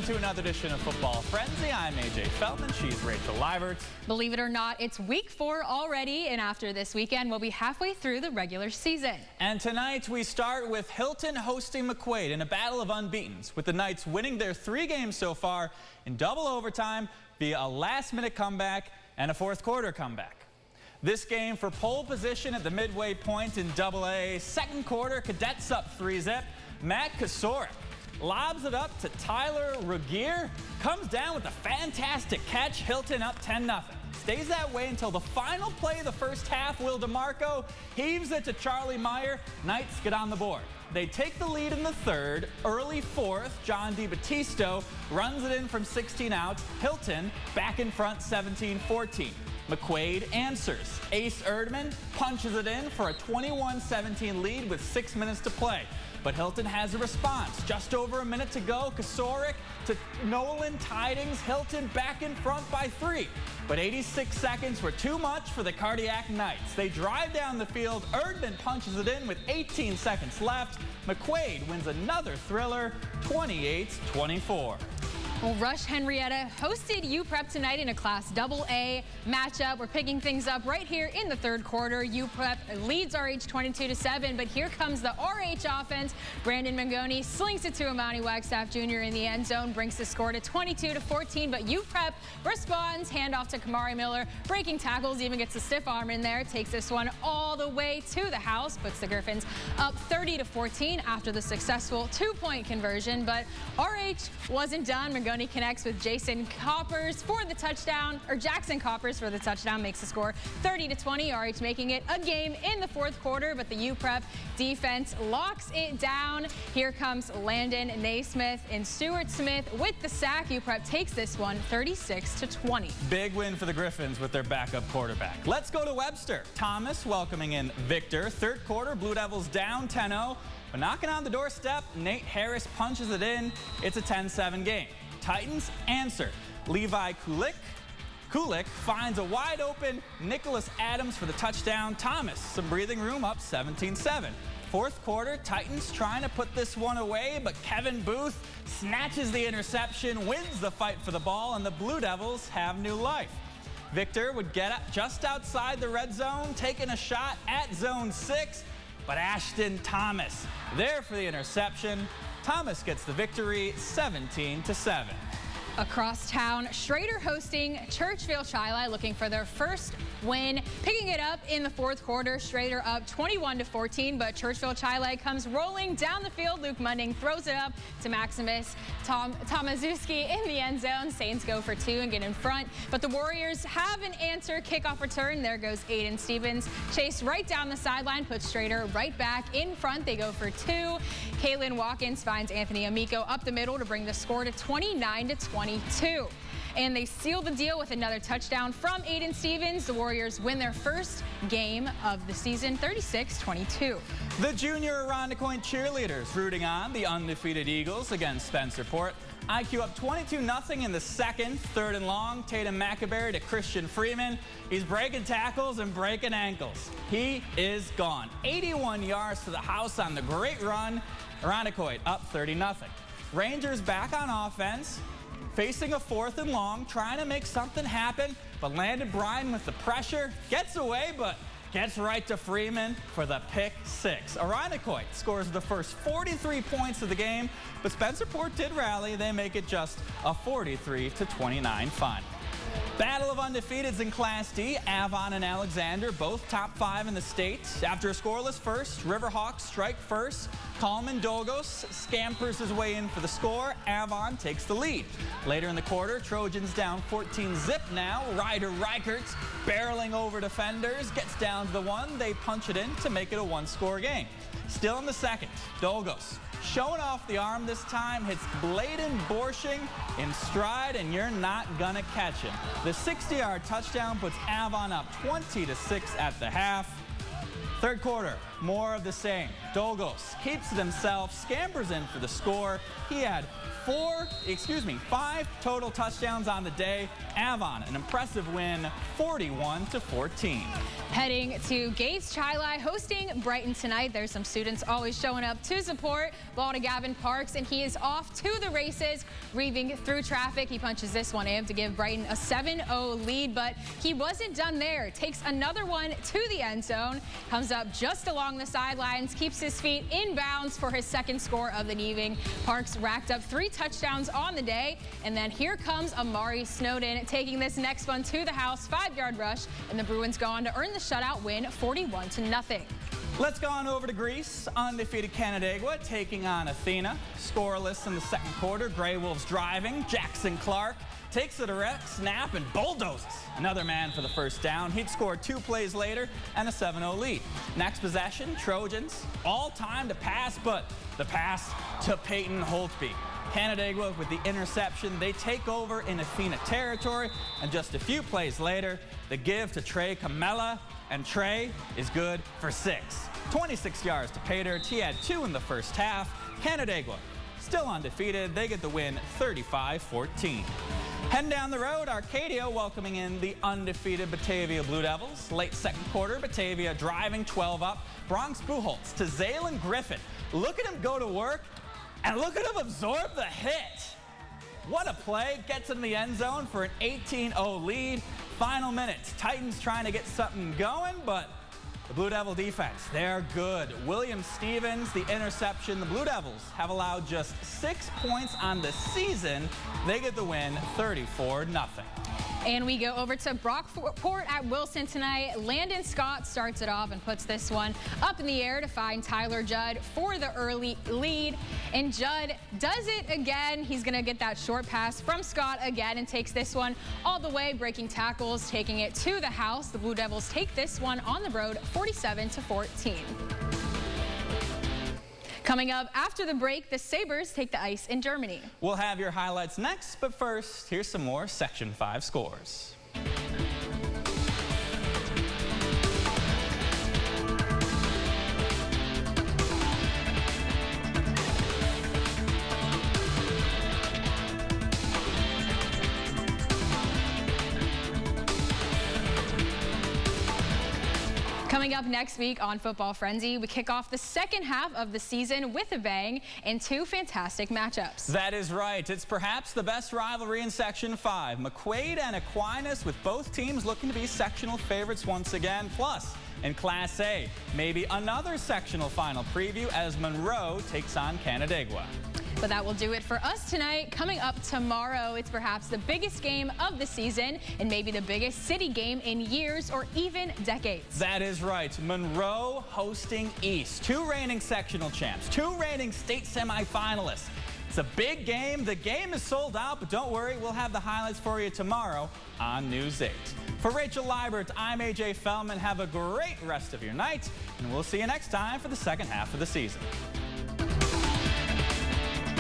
into another edition of Football Frenzy. I'm AJ Feldman. She's Rachel Livert. Believe it or not, it's week 4 already, and after this weekend, we'll be halfway through the regular season. And tonight, we start with Hilton hosting McQuaid in a battle of unbeatens, with the Knights winning their 3 games so far in double overtime via a last-minute comeback and a fourth-quarter comeback. This game for pole position at the midway point in AA. Second quarter, Cadets up 3-zip. Matt Kasorik lobs it up to Tyler Regier. Comes down with a fantastic catch. Hilton up 10-0. Stays that way until the final play of the first half. Will DeMarco heaves it to Charlie Meyer. Knights get on the board. They take the lead in the third. Early fourth, John DiBattisto runs it in from 16 outs. Hilton back in front 17-14. McQuaid answers. Ace Erdman punches it in for a 21-17 lead with 6 minutes to play. But Hilton has a response. Just over a minute to go. Kasorik to Nolan Tidings. Hilton back in front by 3. But 86 seconds were too much for the Cardiac Knights. They drive down the field. Erdman punches it in with 18 seconds left. McQuaid wins another thriller, 28-24. Well, Rush Henrietta hosted UPrep tonight in a Class AA matchup. We're picking things up right here in the third quarter. UPrep leads RH 22-7, but here comes the RH offense. Brandon Mangoni slings it to Amani Wagstaff Jr. in the end zone, brings the score to 22-14, but UPrep responds, handoff to Kamari Miller, breaking tackles, even gets a stiff arm in there, takes this one all the way to the house, puts the Griffins up 30-14 after the successful 2-point conversion, but RH wasn't done. Mangoni connects with Jackson Coppers for the touchdown, makes the score 30-20. RH making it a game in the fourth quarter, but the UPrep defense locks it down. Here comes Landon Naismith and Stuart Smith with the sack. UPrep takes this one 36-20. Big win for the Griffins with their backup quarterback. Let's go to Webster. Thomas welcoming in Victor. Third quarter, Blue Devils down 10-0. But knocking on the doorstep, Nate Harris punches it in. It's a 10-7 game. Titans answer. Levi Kulik finds a wide open Nicholas Adams for the touchdown. Thomas, some breathing room, up 17-7. Fourth quarter, Titans trying to put this one away, but Kevin Booth snatches the interception, wins the fight for the ball, and the Blue Devils have new life. Victor would get up just outside the red zone, taking a shot at zone 6, but Ashton Thomas there for the interception. Thomas gets the victory, 17-7. Across town, Schrader hosting Churchville Chi-Li, looking for their first win. Picking it up in the fourth quarter, Schrader up 21-14, but Churchville Chi-Li comes rolling down the field. Luke Munding throws it up to Maximus Tomaszewski in the end zone. Saints go for 2 and get in front, but the Warriors have an answer kickoff return. There goes Aiden Stevens, chased right down the sideline, puts Schrader right back in front. They go for 2. Kaylin Watkins finds Anthony Amico up the middle to bring the score to 29-22. And they seal the deal with another touchdown from Aiden Stevens. The Warriors win their first game of the season, 36-22. The junior Irondequoit cheerleaders rooting on the undefeated Eagles against Spencerport. IQ up 22-0 in the second. Third and long, Tatum McAberry to Christian Freeman. He's breaking tackles and breaking ankles. He is gone. 81 yards to the house on the great run. Irondequoit up 30-0. Rangers back on offense, facing a fourth and long, trying to make something happen, but Landon Bryan with the pressure, gets away, but gets right to Freeman for the pick 6. Irondequoit scores the first 43 points of the game, but Spencerport did rally. They make it just a 43-29 final. Battle of undefeateds in Class D. Avon and Alexander, both top 5 in the state. After a scoreless first, Riverhawks strike first. Coleman Dogos scampers his way in for the score. Avon takes the lead. Later in the quarter, Trojans down 14-zip now. Ryder Reichertz barreling over defenders, gets down to the 1. They punch it in to make it a 1-score game. Still in the second, Dogos showing off the arm this time, hits Bladen Borshing in stride, and you're not gonna catch him. The 60-yard touchdown puts Avon up 20-6 at the half. Third quarter, more of the same. Dolgos keeps it himself, scampers in for the score. He had 5 total touchdowns on the day. Avon, an impressive win, 41-14. Heading to Gates Chili hosting Brighton tonight. There's some students always showing up to support. Ball to Gavin Parks, and he is off to the races, reaving through traffic. He punches this one in to give Brighton a 7-0 lead, but he wasn't done there. Takes another one to the end zone, comes up just along the sidelines, keeps his feet in bounds for his second score of the evening. Parks racked up 3 touchdowns on the day, and then here comes Amari Snowden taking this next one to the house, 5-yard rush, and the Bruins go on to earn the shutout win, 41-0. Let's go on over to Greece. Undefeated Canandaigua taking on Athena. Scoreless in the second quarter. Grey Wolves driving. Jackson Clark takes a direct snap and bulldozes another man for the first down. He'd scored 2 plays later and a 7-0 lead. Next possession, Trojans all time to pass, but the pass to Peyton Holtby. Canandaigua with the interception. They take over in Athena territory, and just a few plays later, the give to Trey Camella, and Trey is good for 6. 26 yards to pay dirt. He had 2 in the first half. Canandaigua still undefeated. They get the win 35-14. Heading down the road, Arcadia welcoming in the undefeated Batavia Blue Devils. Late second quarter, Batavia driving 12 up. Bronx Buchholz to Zaylen Griffin. Look at him go to work, and look at him absorb the hit. What a play. Gets in the end zone for an 18-0 lead. Final minutes. Titans trying to get something going, but the Blue Devil defense, they're good. William Stevens, the interception. The Blue Devils have allowed just 6 points on the season. They get the win 34-0. And we go over to Brockport at Wilson tonight. Landon Scott starts it off and puts this one up in the air to find Tyler Judd for the early lead. And Judd does it again. He's going to get that short pass from Scott again and takes this one all the way, breaking tackles, taking it to the house. The Blue Devils take this one on the road, 47-14. Coming up after the break, the Sabres take the ice in Germany. We'll have your highlights next, but first, here's some more Section 5 scores. Coming up next week on Football Frenzy, we kick off the second half of the season with a bang and 2 fantastic matchups. That is right. It's perhaps the best rivalry in Section 5. McQuaid and Aquinas, with both teams looking to be sectional favorites once again. Plus, in Class A, maybe another sectional final preview as Monroe takes on Canandaigua. But that will do it for us tonight. Coming up tomorrow, it's perhaps the biggest game of the season and maybe the biggest city game in years or even decades. That is right. Monroe hosting East. 2 reigning sectional champs, 2 reigning state semifinalists. It's a big game. The game is sold out, but don't worry, we'll have the highlights for you tomorrow on News 8. For Rachel Liebert, I'm AJ Fellman. Have a great rest of your night, and we'll see you next time for the second half of the season.